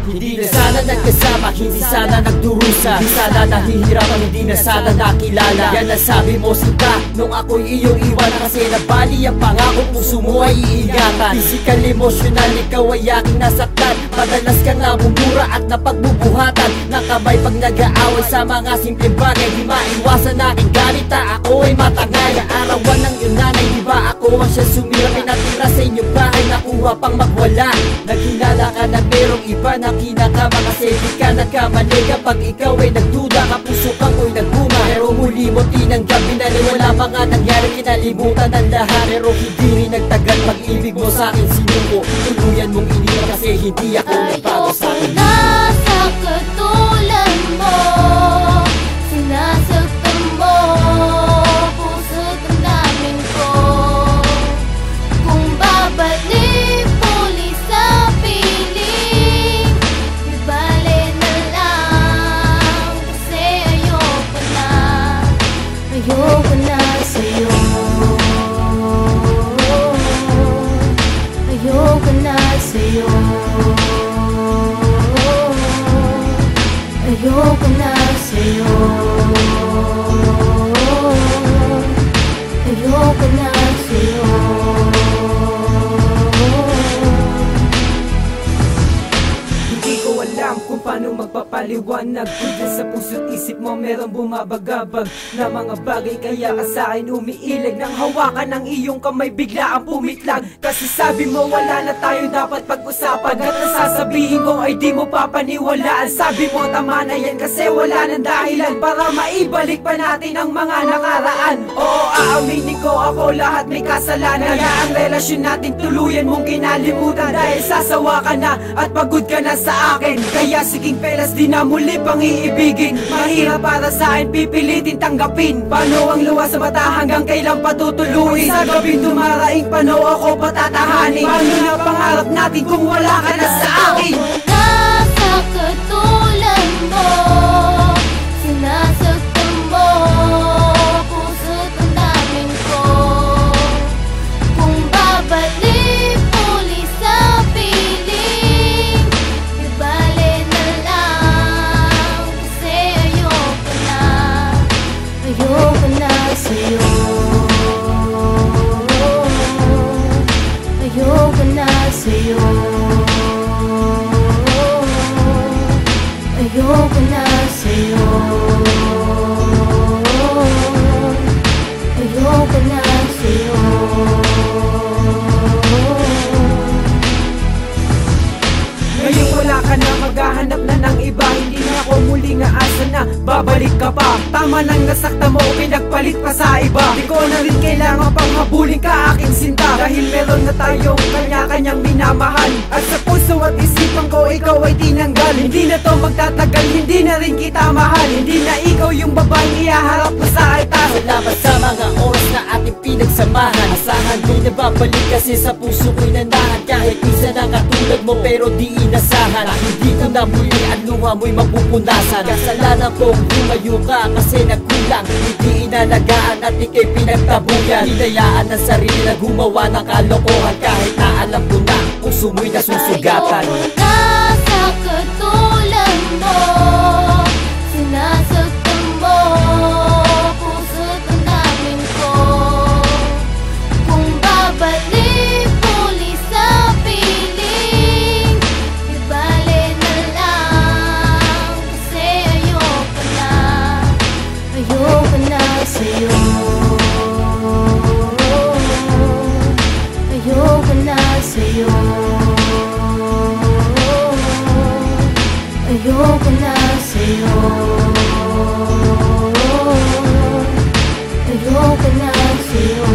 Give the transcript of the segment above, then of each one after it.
Hindi na sana nagkasama, hindi sana nagdurusa, hindi sana nahihirapan, hindi na sana nakilala. Yan ang sabi mo sinta, nung ako'y iyong iwan. Kasi nabali ang pangako, puso mo ay iingatan. Physical, emotional, ikaw ay aking nasaktan. Madalas kang namumura at napagbubuhatan ng kamay pag nag-aaway sa mga simpleng bagay. Di maiwasan aking ganita, ako ay matangay. Arawan ng iyong nanay, di ba ako ang siya sumira? Pinatira sa inyong bahay, nakuha pang magwala. Nagkilala ka na merong iba na kinakama. Kasi di ka nagkamali kapag ikaw ay nagduda. Kapuso kang ko'y nagbuma, pero muli mo tinanggap. Binaliwala mga nangyari, kinalimutan ang lahat. Pero hindi rin nagtagal pag-ibig mo sa akin sinuko. Tuluyan mong iniwan kasi hindi ako nagbago sa akin. Ayoko na sa katulad mo, sinasaktan mo puso't damdamin ko. Kung babalik muli sa piling, di bale na lang. Kasi ayoko na sa'yo. Ayoko na sa'yo. Ayoko na sa'yo. Ayoko na sa'yo. Hindi ko alam kung paano magpapaliwanag. Kung dyan sa puso't isip mo merong bumabagabag na mga bagay, kaya ka sa'kin umiilag. Nang hawakan ng iyong kamay bigla ang pumitlag. Kasi sabi mo wala na tayo dapat pag-usapan. At nasasabihin ko ay di mo papaniwalaan. Sabi mo tama na yan kasi wala nang dahilan para maibalik pa natin ang mga nakaraan. Oo, aaminin ko ako lahat may kasalanan. Kaya ang relasyon natin tuluyan mong kinalimutan. Dahil sasawa ka na at pagod ka na sa akin. Kaya siging pelas di na muli pang iibigin. Mahirap para sa akin pipilitin tanggapin. Paano ang luha sa mata hanggang kailang patutuluin? Sa gabing dumaraing paano ako patatahanin? Paano na pangarap natin kung wala ka na sa akin? Ayoko na sa katulad mo, sinasaktan mo puso't damdamin ko. Kung babalik muli sa piling, di bale na lang. Kasi ayoko na sa'yo. Ayoko na sa'yo. Ayoko na sa'yo. Ayoko na sa'yo. Ngayon wala ka na, maghahanap na ng iba. Hindi na ako muling aasa na babalik ka pa. Tama nang nasakta mo, pinagpalit pa sa iba. Di ko na rin kailangan pang habulin ka aking sinta. Dahil meron na tayong kanya-kanyang minamahal. At sa puso at isipan ko, ikaw ay tinanggal. Hindi na to magtatagal, hindi na rin kita mahal. Hindi na ikaw yung babaeng ihaharap mo sa altar. Salamat sa mga oras na ating pinagsamahan. Asahan di na babalik kasi sa puso ko'y nanahan. Kahit isa na katulad mo pero di inasahan. Hindi ko na muli ang luha mo'y mapupunasan. Kasalanan kong lumayo ka kasi nagkulang. Hindi inalagaan at ika'y pinagtabuyan. Hinayaan ng sarili na gumawa ng kalokohan. Kahit na alam ko na puso mo'y nasusugatan. Ayoko na sa katulad mo, sinasaktan mo puso't damdamin ko. Kung babalik muli sa piling, di bale na lang. Kasi ayoko na sa'yo. Ayoko na sa'yo. Ayoko na sa'yo. Ayoko na sa'yo.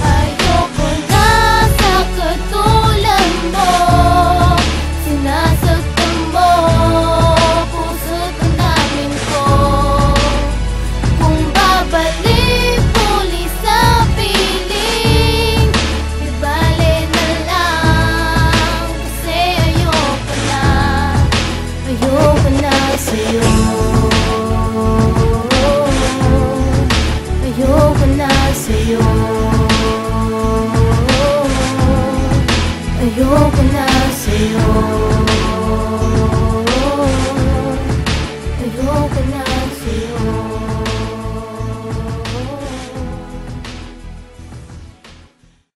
Ayoko na sa katulad mo, sinasaktan mo puso't damdamin ko. Kung babalik muli sa piling, di bale na lang. Kasi ayoko na sa'yo. ayoko na sa'yo.